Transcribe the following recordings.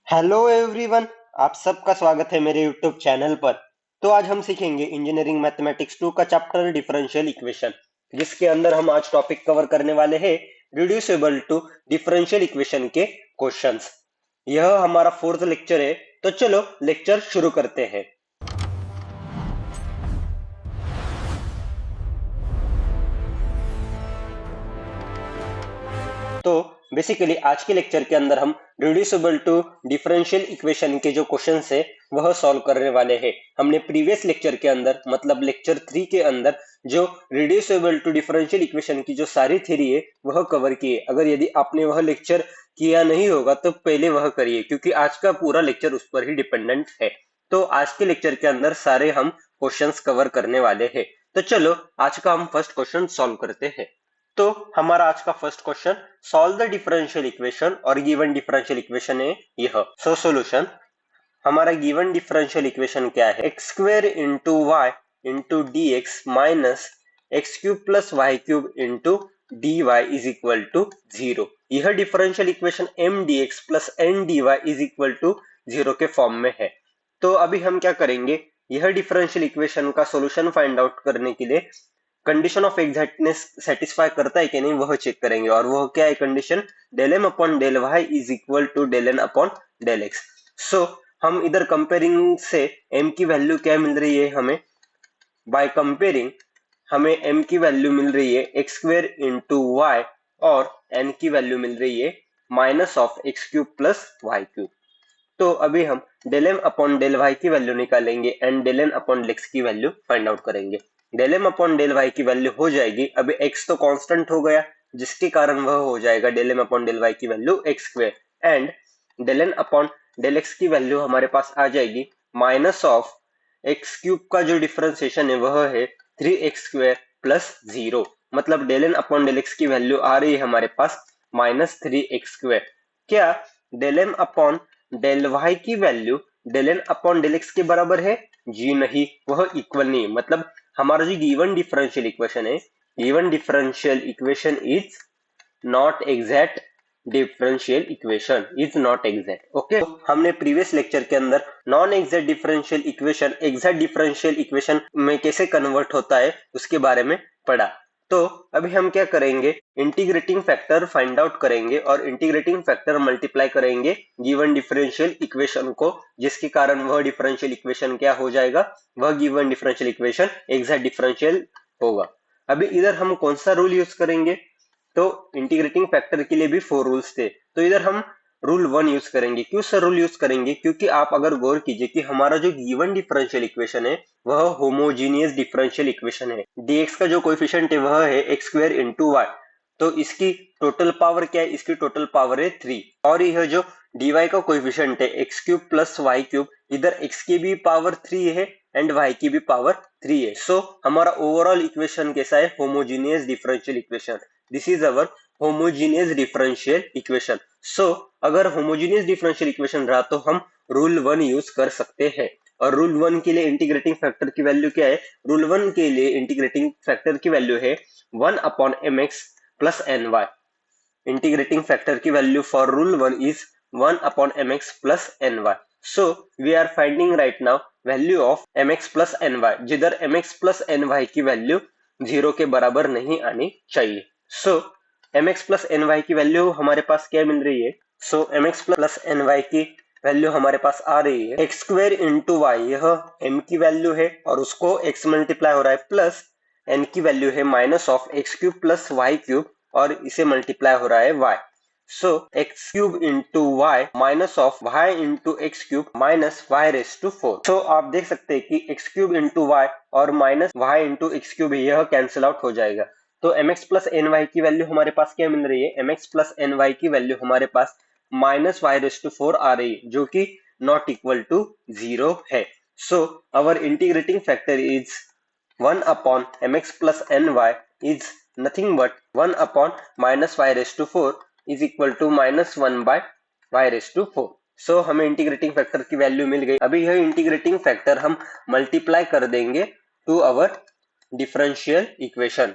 Hello everyone. आप सबका स्वागत है मेरे यूट्यूब चैनल पर। तो आज हम सीखेंगे इंजीनियरिंग मैथमेटिक्स 2 का चैप्टर डिफरेंशियल इक्वेशन, जिसके अंदर हम आज टॉपिक कवर करने वाले हैं रिड्यूसिबल टू डिफरेंशियल इक्वेशन के क्वेश्चंस। यह हमारा फोर्थ लेक्चर है, तो चलो लेक्चर शुरू करते हैं। तो बेसिकली आज के लेक्चर के अंदर हम रिड्यूसिबल टू डिफरेंशियल इक्वेशन के जो क्वेश्चंस है वह सॉल्व करने वाले हैं। हमने प्रीवियस लेक्चर के अंदर मतलब लेक्चर 3 के अंदर जो रिड्यूसिबल टू डिफरेंशियल इक्वेशन की जो सारी थ्योरी है वह कवर की है। अगर यदि आपने वह लेक्चर किया नहीं होगा तो पहले वह करिए, क्योंकि आज का पूरा लेक्चर उस पर ही डिपेंडेंट है। तो आज के लेक्चर के अंदर सारे हम क्वेश्चंस कवर करने वाले हैं। तो चलो आज का हम फर्स्ट क्वेश्चन सॉल्व करते हैं। तो हमारा आज का first question, solve the differential equation, और गिवन डिफरेंशियल इक्वेशन है यह। सो सॉल्यूशन, हमारा गिवन डिफरेंशियल इक्वेशन क्या है? X square into y into d x minus x cube plus y cube into d y is equal to zero. यह differential equation m d x plus n d y is equal to zero के form में है। तो अभी हम क्या करेंगे, यह डिफरेंशियल इक्वेशन का सॉल्यूशन फाइंड आउट करने के लिए कंडीशन ऑफ एग्जैक्टनेस सेटिस्फाई करता है कि नहीं वह चेक करेंगे। और वह क्या है condition? Del m upon del y is equal to del n upon del x. So हम इधर कंपेयरिंग से m की वैल्यू क्या मिल रही है हमें? बाय कंपेयरिंग हमें m की वैल्यू मिल रही है एक्स स्क्वेयर इंटू वाई, और n की वैल्यू मिल रही है minus of x cube plus y cube. तो अभी हम del m upon del y की वैल्यू निकालेंगे and del n upon del x की वैल्यू फाइंड आउट करेंगे। Del m upon del y की वैल्यू हो जाएगी, अभी एक्स तो कांस्टेंट हो गया जिसके कारण वह हो जाएगा del m upon del y की value x square, and del n upon del x की वैल्यू हमारे पास आ जाएगी माइनस ऑफ एक्स क्यूब का जो डिफरेंशिएशन है वह है 3x² प्लस जीरो। मतलब del n upon del x की वैल्यू आ रही है हमारे पास माइनस 3x²। क्या del m upon del y की value del n upon del x के बराबर है? जी नहीं, वह इक्वल नहीं। मतलब हमारा जो गिवन डिफरेंशियल इक्वेशन है, given differential equation is not exact, differential equation is not exact. Okay, हमने प्रीवियस लेक्चर के अंदर non exact differential equation exact differential equation में कैसे कन्वर्ट होता है उसके बारे में पढ़ा। तो अभी हम क्या करेंगे, इंटीग्रेटिंग फैक्टर फाइंड आउट करेंगे और इंटीग्रेटिंग फैक्टर मल्टीप्लाई करेंगे गिवन डिफरेंशियल इक्वेशन को, जिसके कारण वह डिफरेंशियल इक्वेशन क्या हो जाएगा, वह given differential equation exact differential होगा। अभी इधर हम कौन सा रूल यूज करेंगे? तो इंटीग्रेटिंग फैक्टर के लिए भी 4 रूल्स थे, तो इधर हम रूल 1 यूज करेंगे। क्यों सर रूल यूज करेंगे? क्योंकि आप अगर गौर कीजिए कि हमारा जो गिवन डिफरेंशियल इक्वेशन है वह होमोजीनियस डिफरेंशियल इक्वेशन है। dx का जो कोएफिशिएंट है वह है एक्स स्क्वायर इंटू वाई, तो इसकी टोटल पावर क्या है? इसकी टोटल पावर है 3। और यह जो dy का कोएफिशिएंट है x cube plus y cube, इधर x की भी पावर 3 है एंड y की भी पावर 3 है। सो हमारा ओवरऑल इक्वेशन कैसा है? Homogeneous differential equation. This is our homogeneous differential equation. So अगर होमोजीनियस डिफरेंशियल इक्वेशन रहा तो हम रूल 1 यूज कर सकते हैं। और रूल 1 के लिए इंटीग्रेटिंग फैक्टर की वैल्यू क्या है? रूल 1 के लिए इंटीग्रेटिंग फैक्टर की वैल्यू है 1 upon m x plus n y. Integrating factor की value for rule 1 is 1 upon mx plus ny. So we are finding right now value of mx plus ny, जिधर mx plus ny की value 0 के बराबर नहीं आनी चाहिए। So mx plus ny की value हमारे पास क्या मिल रही है? So mx plus ny की वैल्यू हमारे पास आ रही है एक्स स्क्वेयर इंटू वाई, यह m की वैल्यू है और उसको x मल्टीप्लाई हो रहा है, प्लस n की वैल्यू है minus of x cube plus y cube, और इसे मल्टीप्लाई हो रहा है y। So x cube into y minus of y into x cube minus y raised to 4। So आप देख सकते हैं कि x cube into y और minus y into x cube यह कैंसिल आउट हो जाएगा। तो mx plus ny की वैल्यू हमारे पास क्या मिल रही है? mx plus ny की वैल्यू हमारे पास minus y raised to 4 आ रही है, जो कि not equal to 0 है। So our integrating factor is 1 upon mx plus ny is nothing but 1 upon minus y raised to 4 is equal to minus 1 by y raised to 4। So हमें integrating factor की value मिल गई। अभी यह integrating factor हम multiply कर देंगे to our differential equation.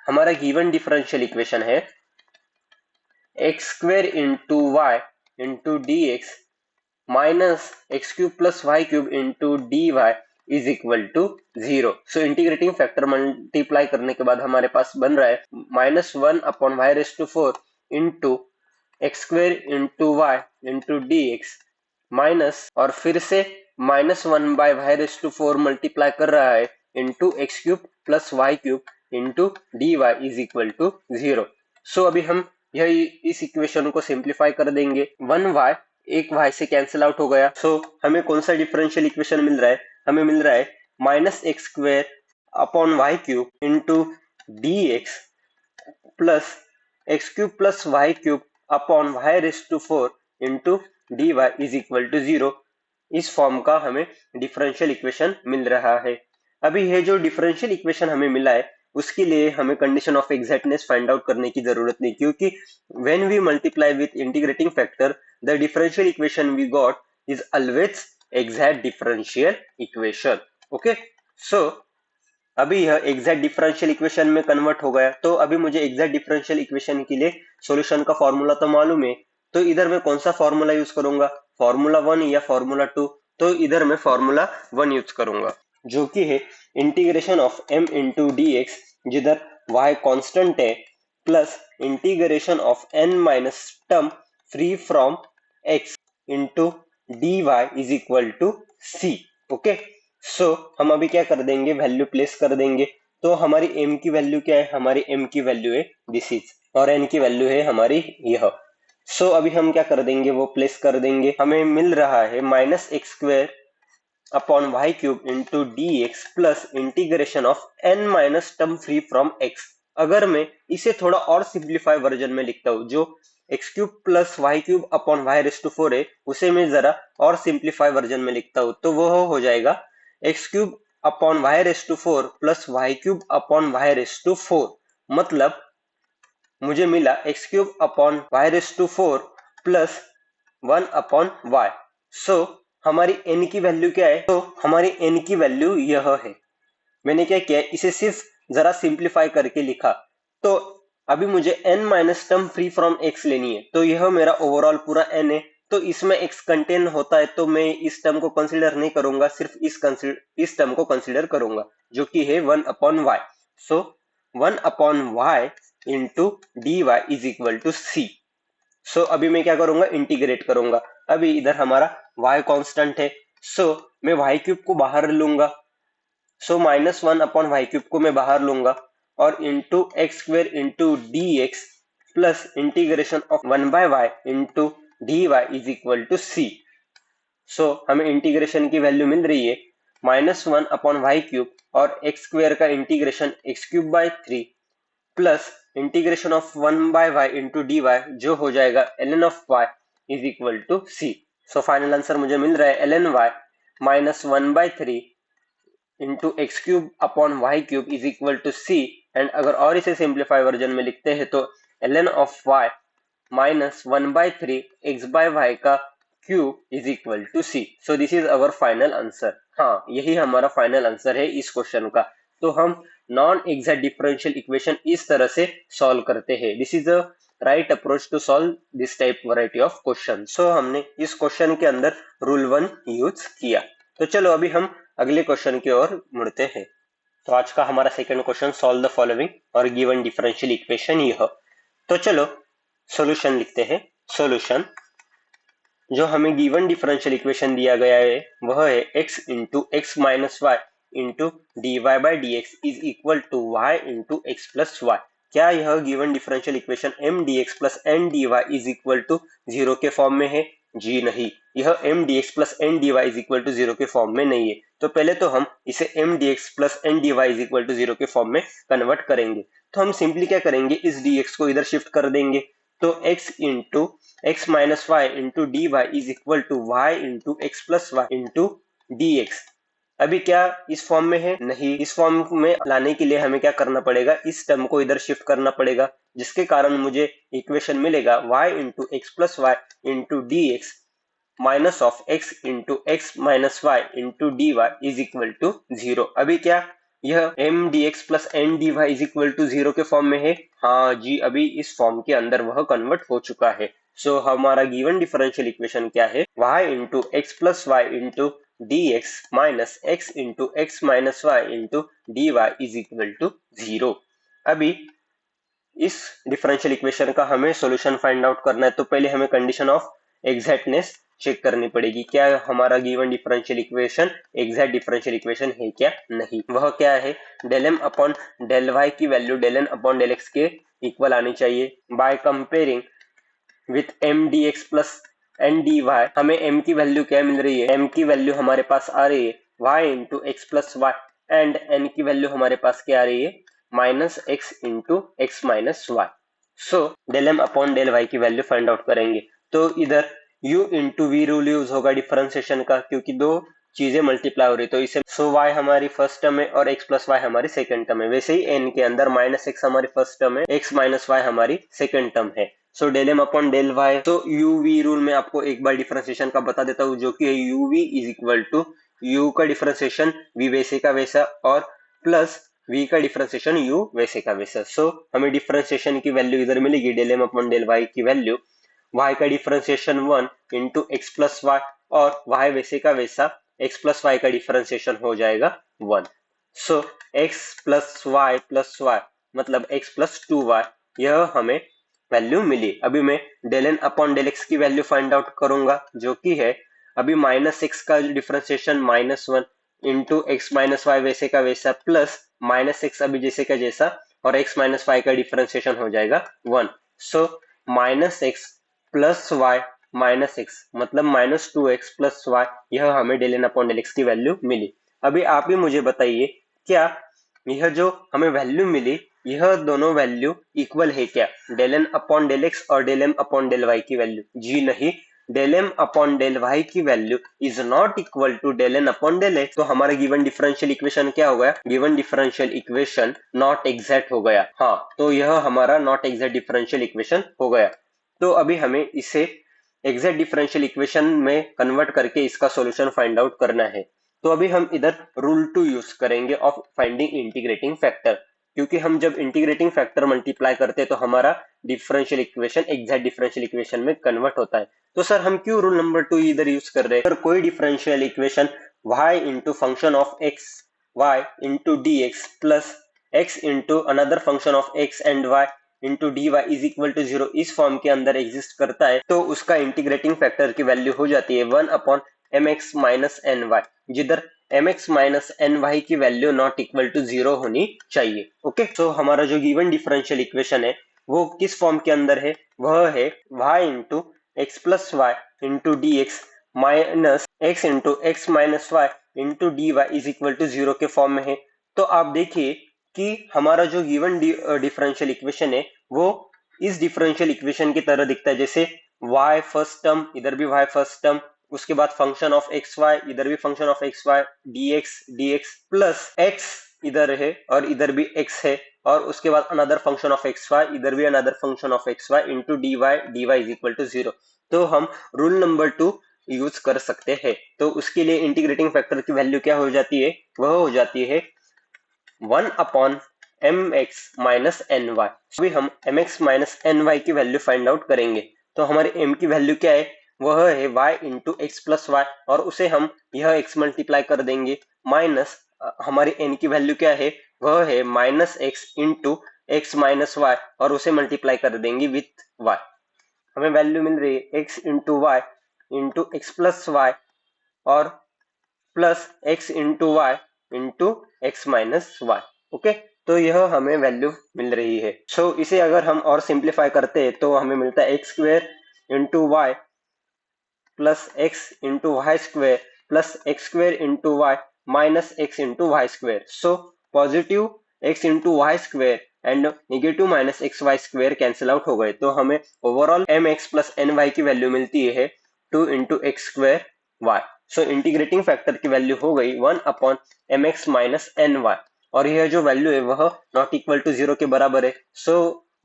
हमारा गिवन डिफरेंशियल इक्वेशन है x square into y into d x minus x cube plus y cube into d y is equal to 0। So integrating factor multiply करने के बाद हमारे पास बन रहा है -1/y⁴ into x square into y into d x minus और फिर से -1/y⁴ मल्टीप्लाई कर रहा है into x cube plus y cube into d y is equal to 0। So अभी हम इस इक्वेशन को सिंप्लीफाई कर देंगे। 1y एक y से कैंसिल आउट हो गया। सो हमें कौन सा डिफरेंशियल इक्वेशन मिल रहा है? हमें मिल रहा है -x² into d x plus x cube plus y cube upon y⁴ into d y is equal to 0। इस फॉर्म का हमें डिफरेंशियल इक्वेशन मिल रहा है। अभी ये जो डिफरेंशियल इक्वेशन हमें मिला है उसके लिए हमें condition of exactness find out करने की जरूरत नहीं, क्योंकि when we multiply with integrating factor the differential equation we got is always exact differential equation. Okay, so अभी यह एग्जैक्ट डिफरेंशियल इक्वेशन में कन्वर्ट हो गया। तो अभी मुझे एग्जैक्ट डिफरेंशियल इक्वेशन के लिए सॉल्यूशन का फॉर्मूला तो मालूम है, तो इधर मैं कौन सा फॉर्मूला यूज करूंगा? फॉर्मूला 1 या फॉर्मूला 2? तो इधर मैं फॉर्मूला 1 यूज करूंगा, जो कि है integration of m into d x, जिधर y कांस्टेंट है, plus integration of n minus term free from x into d y is equal to c। Okay, so हम अभी क्या कर देंगे? वैल्यू प्लेस कर देंगे। तो हमारी m की वैल्यू क्या है? हमारी m की वैल्यू है दिस इज, और n की वैल्यू है हमारी यह। सो अभी हम क्या कर देंगे? वो प्लेस कर देंगे। हमें मिल रहा है -x² upon y cube into d x plus integration of n minus term free from x। अगर मैं इसे थोड़ा और सिंप्लीफाई वर्जन में लिखता हूँ, जो x cube plus y cube upon y⁴ है, उसे मैं जरा और सिंप्लीफाई वर्जन में लिखता हूँ, तो वो हो जाएगा x cube upon y⁴ plus y cube upon y⁴। मतलब मुझे मिला x cube upon y⁴ plus 1 upon y। So हमारी n की वैल्यू क्या है? तो हमारी n की वैल्यू यह है। मैंने क्या किया? इसे सिर्फ जरा सिंप्लीफाई करके लिखा। तो अभी मुझे n minus term free from x लेनी है, तो यह मेरा ओवरऑल पूरा n है। तो इसमें x कंटेन होता है, तो मैं इस टर्म को कंसीडर नहीं करूंगा, सिर्फ इस टर्म को कंसीडर करूंगा, जो कि है 1 upon y। So 1 upon y into d y is equal to c। So अभी मैं क्या करूंगा? इंटीग्रेट करूंगा। अभी इधर हमारा y कांस्टेंट है, सो मैं y क्यूब को बाहर लूंगा। सो -1 अपॉन वाई क्यूब को मैं बाहर लूंगा और into x² into d x plus integration of 1/y into d y is equal to c। So हमें इंटीग्रेशन की वैल्यू मिल रही है -1 अपॉन वाई क्यूब और x² का integration x³ plus integration of 1/y into d y, जो हो जाएगा ln of y is equal to c। So final answer मुझे मिल रहा है ln y -1/3 into x³ upon y cube is equal to c। And अगर और इसे सिंप्लीफाई वर्जन में लिखते हैं तो ln ऑफ y -1/3 x/y का cube is equal to c। So this is our final answer. हाँ, यही हमारा फाइनल आंसर है इस क्वेश्चन का। तो हम नॉन एग्जैक्ट डिफरेंशियल इक्वेशन इस तरह से सॉल्व करते हैं। This is a right approach to solve this type variety of question. So हमने इस क्वेश्चन के अंदर रूल 1 यूज किया। तो चलो अभी हम अगले क्वेश्चन की ओर मुड़ते हैं। तो आज का हमारा second question, solve the following और गिवन डिफरेंशियल इक्वेशन यह। तो चलो सॉल्यूशन लिखते हैं। सॉल्यूशन, जो हमें गिवन डिफरेंशियल इक्वेशन दिया गया है वह है x into x minus y into d y by d x is equal to y into x plus y. क्या यह given differential equation m d x plus n d y is equal to 0 के form में है? जी नहीं, यह m d x plus n d y is equal to 0 के form में नहीं है। तो पहले तो हम इसे m d x plus n d y is equal to 0 के फॉर्म में कन्वर्ट करेंगे। तो हम सिंपली क्या करेंगे? इस डी एक्स को इधर शिफ्ट कर देंगे। तो x into x minus y into d y is equal to y into x plus y into d x. अभी क्या इस फॉर्म में है? नहीं। इस फॉर्म में लाने के लिए हमें क्या करना पड़ेगा? इस टर्म को इधर शिफ्ट करना पड़ेगा, जिसके कारण मुझे इक्वेशन मिलेगा y into x plus y into d x minus of x into x minus y into d y is equal to 0। अभी क्या यह m d x plus n d y is equal to 0 के form में है? हाँ जी, अभी इस form के अंदर वह कन्वर्ट हो चुका है। सो हमारा गिवन डिफरेंशियल इक्वेशन क्या है, y into x plus y into d x minus x into x minus y into d y is equal to 0। अभी इस डिफरेंशियल इक्वेशन का हमें सॉल्यूशन फाइंड आउट करना है, तो पहले हमें कंडीशन ऑफ एग्जैक्टनेस चेक करनी पड़ेगी, क्या हमारा given differential equation exact differential equation है क्या नहीं। वह क्या है, del m upon del y की value del n upon del x के इक्वल आनी चाहिए। By comparing with m d x plus n d y, हमें m की वैल्यू क्या मिल रही है, m की वैल्यू हमारे पास आ रही है y into x plus y and n की वैल्यू हमारे पास क्या आ रही है, minus x into x minus y. So del m upon del y की वैल्यू फाइंड आउट करेंगे, तो इधर u into v rule use होगा डिफरेंशिएशन का, क्योंकि दो चीजें मल्टीप्लाई हो रही, तो इसे सो y हमारी फर्स्ट टर्म है और x प्लस वाई हमारी सेकंड टर्म है। वैसे ही n के अंदर माइनस एक्स हमारी फर्स्ट टर्म है, x माइनस वाई हमारी सेकंड टर्म है। So del m upon del y, तो u v रूल में आपको एक बार डिफरेंशिएशन का बता देता हूँ, जो कि है u v is equal to u का डिफरेंशिएशन v वैसे का वैसा और प्लस v का डिफरेंशिएशन u वैसे का वैसा। सो हमें डिफरेंशिएशन की वैल्यू इधर मिलेगी, del m upon del y की वैल्यू y का differentiation 1 into x plus y और y वैसे का वैसा x प्लस वाई का डिफरेंशिएशन हो जाएगा 1। सो x प्लस वाई मतलब x प्लस 2y, यह हमें वैल्यू मिली। अभी मैं del n upon del x की वैल्यू फाइंड आउट करूंगा, जो कि है अभी माइनस एक्स का differentiation minus 1 into x minus Y वैसे का वैसा प्लस माइनस एक्स अभी जैसे का जैसा और एक्स माइनस वाई का डिफरेंशिएशन हो जाएगा 1। So minus x plus y minus x मतलब माइनस 2x प्लस वाई, यह हमें del n upon del x की वैल्यू मिली। अभी आप ही मुझे बताइए, क्या यह जो हमें वैल्यू मिली, यह दोनों वैल्यू इक्वल है क्या, del n upon del x और del m upon del y की वैल्यू? जी नहीं, del m upon del y की value is not equal to del n upon del x. तो हमारा गिवन डिफरेंशियल इक्वेशन क्या हो गया, given differential equation not exact हो गया। हाँ, तो यह हमारा नॉट एग्जैक्ट डिफरेंशियल इक्वेशन हो गया। तो अभी हमें इसे एग्जैक्ट डिफरेंशियल इक्वेशन में कन्वर्ट करके इसका सॉल्यूशन फाइंड आउट करना है। तो अभी हम इधर रूल 2 यूज करेंगे ऑफ फाइंडिंग इंटीग्रेटिंग फैक्टर, क्योंकि हम जब इंटीग्रेटिंग फैक्टर मल्टीप्लाई करते हैं तो हमारा differential equation exact differential equation में कन्वर्ट होता है। तो सर हम क्यों रूल नंबर 2 इधर यूज कर रहे हैं? अगर कोई differential equation y into function of x y into d x plus x into another function of x and y into d y is equal to 0 इस फॉर्म के अंदर एग्जिस्ट करता है, तो उसका इंटीग्रेटिंग फैक्टर की वैल्यू हो जाती है 1 upon m x minus n y, जिधर m x minus n y की वैल्यू नॉट इक्वल टू 0 होनी चाहिए। ओके, तो हमारा जो गिवन डिफरेंशियल इक्वेशन है वो किस फॉर्म के अंदर है, वह है y into x plus y into d x minus x into x minus y into d y is equal to 0 के फॉर्म में है। तो आप देखिए कि हमारा जो गिवन डिफरेंशियल इक्वेशन है वो इस डिफरेंशियल इक्वेशन की तरह दिखता है, जैसे y फर्स्ट टर्म, इधर भी y फर्स्ट टर्म, उसके बाद फंक्शन ऑफ एक्स वाई, इधर भी function of x y, dx plus x इधर है और इधर भी x है, और उसके बाद another function of x y, इधर भी another function of x y into dy is equal to 0। तो हम रूल नंबर 2 यूज कर सकते हैं। तो उसके लिए इंटीग्रेटिंग फैक्टर की वैल्यू क्या हो जाती है, वह हो जाती है 1 upon m x minus n y. अभी हम m x minus n y की वैल्यू फाइंड आउट करेंगे। तो हमारे m की वैल्यू क्या है, वह है y into x plus y, और उसे हम यह x मल्टीप्लाई कर देंगे, माइनस हमारी n की वैल्यू क्या है, वह है minus x into x minus y, और उसे मल्टीप्लाई कर देंगे विथ y। हमें वैल्यू मिल रही है x into y into x plus y और plus x into y into x minus y. Okay, तो यह हमें वैल्यू मिल रही है। सो इसे अगर हम और सिंप्लीफाई करते हैं तो हमें मिलता है x square into y plus x into y square plus x square into y minus x into y square. So positive x into y square and negative minus x y square cancel out हो गए, तो हमें overall m x plus n y की value मिलती है 2 into x square y. So integrating factor की value हो गई 1 upon m x minus n Y, और यह जो वैल्यू है वह नॉट इक्वल टू 0 के बराबर है। So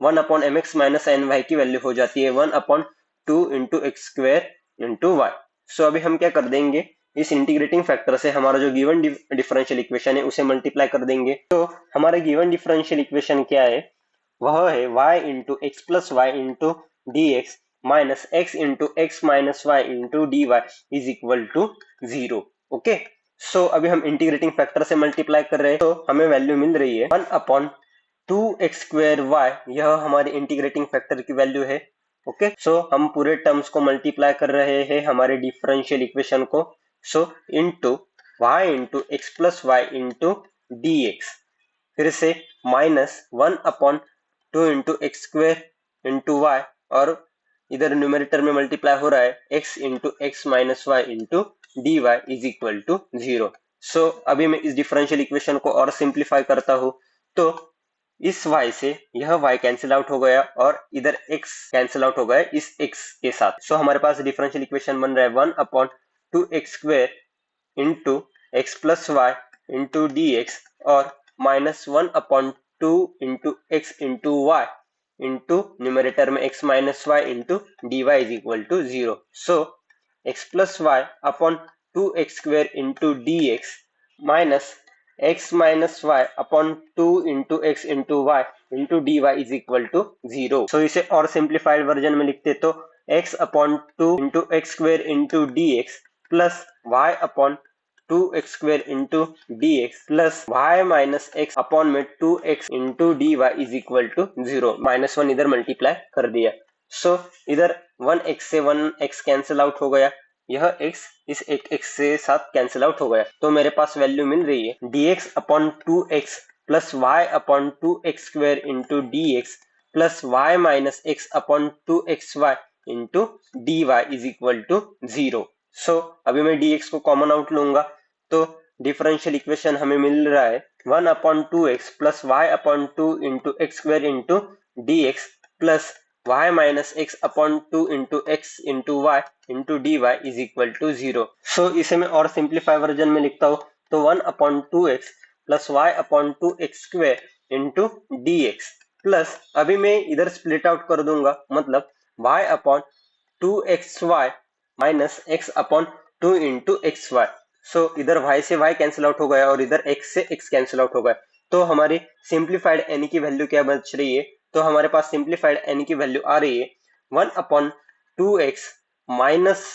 1 upon m x minus n y की वैल्यू हो जाती है 1 upon 2 into x square into y. So अभी हम क्या कर देंगे, इस इंटीग्रेटिंग फैक्टर से हमारा जो गिवन डिफरेंशियल इक्वेशन है उसे मल्टीप्लाई कर देंगे। तो हमारा गिवन डिफरेंशियल इक्वेशन क्या है, वह है y into x plus y into d x minus x into x minus y into d y is equal to 0। Okay, so अभी हम इंटीग्रेटिंग फैक्टर से मल्टीप्लाई कर रहे हैं तो हमें वैल्यू मिल रही है 1/2x² y, यह हमारी इंटीग्रेटिंग फैक्टर की वैल्यू है। ओके, सो हम पूरे टर्म्स को मल्टीप्लाई कर रहे हैं हमारे डिफरेंशियल इक्वेशन को। So into y into x plus y into d x, फिर से -1/2 into x square into y, और इधर न्यूमेरेटर में मल्टीप्लाई हो रहा है x into x minus y into d y is equal to 0। So अभी मैं इस डिफरेंशियल इक्वेशन को और सिंप्लीफाई करता हूं तो इस y से यह y कैंसिल आउट हो गया और इधर x कैंसिल आउट हो गया इस x के साथ। सो हमारे पास डिफरेंशियल इक्वेशन बन रहा है 1/2x² into x plus y into d x और -1/2 into x into y into numerator में x minus y into d y is equal to 0। So x plus y upon 2x² into d x minus x minus y upon 2 into x into y into d y is equal to 0। So इसे और simplified version में लिखते तो x upon 2 into x square into d x plus y upon 2x² into d x plus y minus x upon में 2x into d y is equal to 0। -1 इधर multiply कर दिया। सो इधर 1x से 1x cancel out हो गया, यह x इस एक x से साथ कैंसिल आउट हो गया, तो मेरे पास वैल्यू मिल रही है dx upon 2x plus y upon 2x² into d x plus y minus x upon 2xy into d y is equal to 0। So अभी मैं dx को कॉमन आउट लूंगा तो डिफरेंशियल इक्वेशन हमें मिल रहा है 1/2x plus y upon 2 into x square into d x plus y minus x upon 2 into x into y into d y is equal to 0। So इसे मैं और simplify version में लिखता हूँ तो 1/2x plus y upon 2 x square into d x plus अभी मैं इधर स्प्लिट आउट कर दूंगा, मतलब y upon 2xy minus x upon 2 into x y. So इधर y से y कैंसिल आउट हो गया और इधर x से x कैंसिल आउट हो गया, तो हमारी सिंप्लीफाइड n की वैल्यू क्या बच रही है, तो हमारे पास सिंप्लीफाइड n की वैल्यू आ रही है 1/2x minus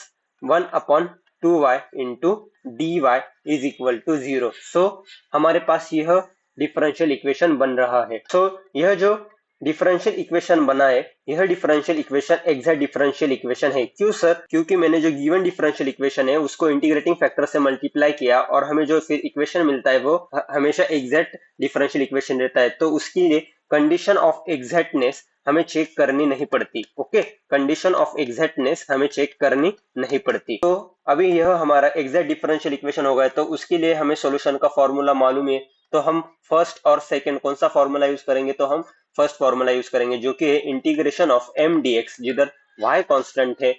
1/2y into d y is equal to 0। So हमारे पास यह डिफरेंशियल इक्वेशन बन रहा है। सो यह जो डिफरेंशियल इक्वेशन बना है, यह differential equation exact differential equation है। क्यों सर? क्योंकि मैंने जो गिवन डिफरेंशियल इक्वेशन है उसको इंटीग्रेटिंग फैक्टर से मल्टीप्लाई किया और हमें जो फिर इक्वेशन मिलता है वो हमेशा एग्जैक्ट डिफरेंशियल इक्वेशन रहता है, तो उसके लिए कंडीशन ऑफ एग्जैक्टनेस हमें चेक करनी नहीं पड़ती। ओके, कंडीशन ऑफ एग्जैक्टनेस हमें चेक करनी नहीं पड़ती। तो अभी यह हमारा एग्जैक्ट डिफरेंशियल इक्वेशन होगा, तो उसके लिए हमें सॉल्यूशन का फॉर्मूला मालूम है, तो हम फर्स्ट और सेकंड कौन सा फॉर्मूला यूज करेंगे, तो हम फर्स्ट फॉर्मूला यूज करेंगे जो कि है इंटीग्रेशन ऑफ m dx, जिधर y कांस्टेंट है,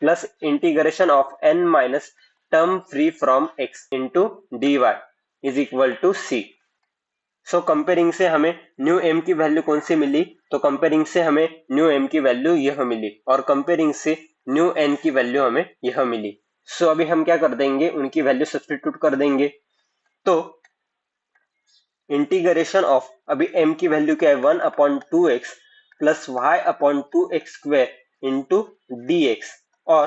plus integration of n minus term free from x into d y is equal to c। So comparing से हमें न्यू m की वैल्यू कौन सी मिली, तो कंपेयरिंग से हमें न्यू m की वैल्यू यह मिली और कंपेयरिंग से न्यू n की वैल्यू हमें यह मिली। सो अभी हम क्या कर देंगे, उनकी वैल्यू सब्स्टिट्यूट कर देंगे, तो इंटीग्रेशन ऑफ अभी m की वैल्यू क्या है 1/2x plus y upon 2x square into d x और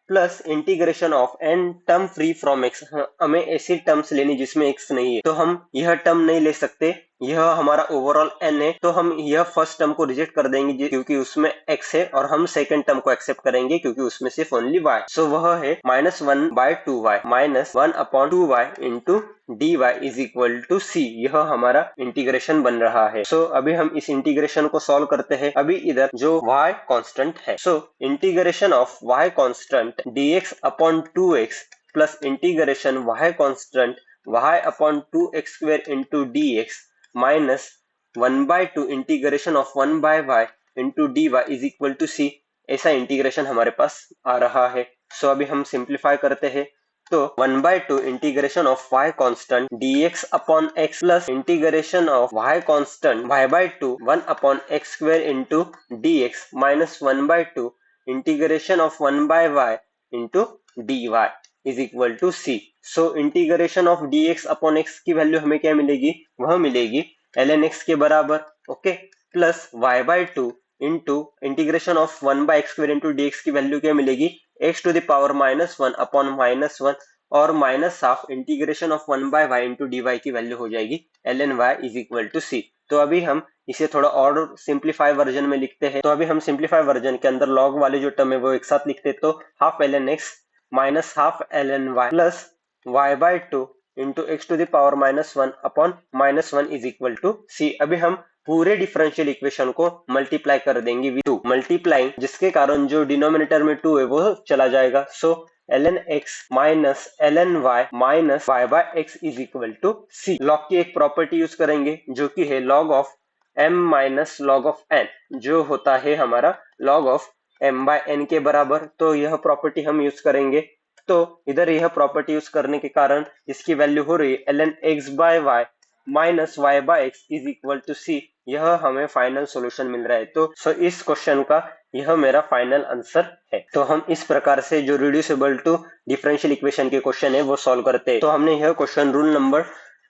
plus integration of n term free from x। हमें ऐसी टर्म्स लेनी जिसमें x नहीं है, तो हम यह टर्म नहीं ले सकते, यह हमारा ओवरऑल n है, तो हम यह फर्स्ट टर्म को रिजेक्ट कर देंगे क्योंकि उसमें x है, और हम सेकंड टर्म को एक्सेप्ट करेंगे क्योंकि उसमें सिर्फ ओनली y। सो वह है -1/2y minus 1/2y into d y is equal to c। यह हमारा इंटीग्रेशन बन रहा है। सो अभी हम इस इंटीग्रेशन को सॉल्व करते हैं। अभी इधर जो y कांस्टेंट है, so integration of y constant dx upon 2x plus integration y constant y upon 2x square into dx minus 1/2 integration of 1/y into d y is equal to c। ऐसा integration हमारे पास आ रहा है। सो अभी हम simplify करते हैं, तो 1/2 integration of y constant dx upon x plus integration of y constant y/2 1 upon x square into dx minus 1/2 integration of 1/y into dy is equal to c। So integration of dx upon x की value हमें क्या मिलेगी, वह मिलेगी ln x के बराबर, okay, plus y/2 into integration of 1/x² into dx की value क्या मिलेगी, x⁻⁻1 अपॉन -1 और -½ integration of 1/y into dy की वैल्यू हो जाएगी ln y is equal to c। तो अभी हम इसे थोड़ा और सिंप्लीफाई वर्जन में लिखते हैं। तो अभी हम सिंप्लीफाई वर्जन के अंदर log वाले जो टर्म है वो एक साथ लिखते हैं। तो half ln x minus half ln y plus y/2 into x⁻⁻1 upon -1 is equal to c। अभी हम पूरे डिफरेंशियल इक्वेशन को मल्टीप्लाई कर देंगे with 2 मल्टीप्लाइंग, जिसके कारण जो डिनोमिनेटर में 2 है वो चला जाएगा। So ln x minus ln y minus y/x is equal to c। Log की एक प्रॉपर्टी यूज करेंगे जो कि है log of m minus log of n, जो होता है हमारा log ऑफ m/n के बराबर। तो यह प्रॉपर्टी हम यूज करेंगे। तो इधर यह प्रॉपर्टी यूज करने के कारण इसकी वैल्यू हो रही है ln x/y minus y/x is equal to c। यह हमें फाइनल सॉल्यूशन मिल रहा है। तो इस क्वेश्चन का यह मेरा फाइनल आंसर है। तो हम इस प्रकार से जो रिड्यूसिबल टू डिफरेंशियल इक्वेशन के क्वेश्चन है वो सॉल्व करते हैं। तो हमने यह क्वेश्चन रूल नंबर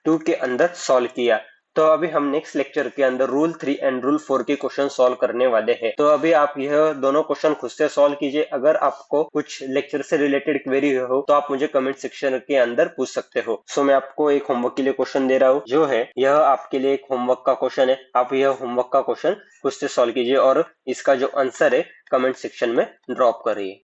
2 के अंदर सॉल्व किया। तो अभी हम नेक्स्ट लेक्चर के अंदर रूल 3 एंड रूल 4 के क्वेश्चन सॉल्व करने वाले हैं। तो अभी आप यह दोनों क्वेश्चन खुद से सॉल्व कीजिए। अगर आपको कुछ लेक्चर से रिलेटेड क्वेरी हो तो आप मुझे कमेंट सेक्शन के अंदर पूछ सकते हो। सो मैं आपको एक होमवर्क के लिए क्वेश्चन दे रहा हूँ, जो है यह आपके लिए एक होमवर्क का क्वेश्चन है। आप यह होमवर्क का क्वेश्चन खुद से सॉल्व कीजिए और इसका जो आंसर है कमेंट सेक्शन में ड्रॉप करिए।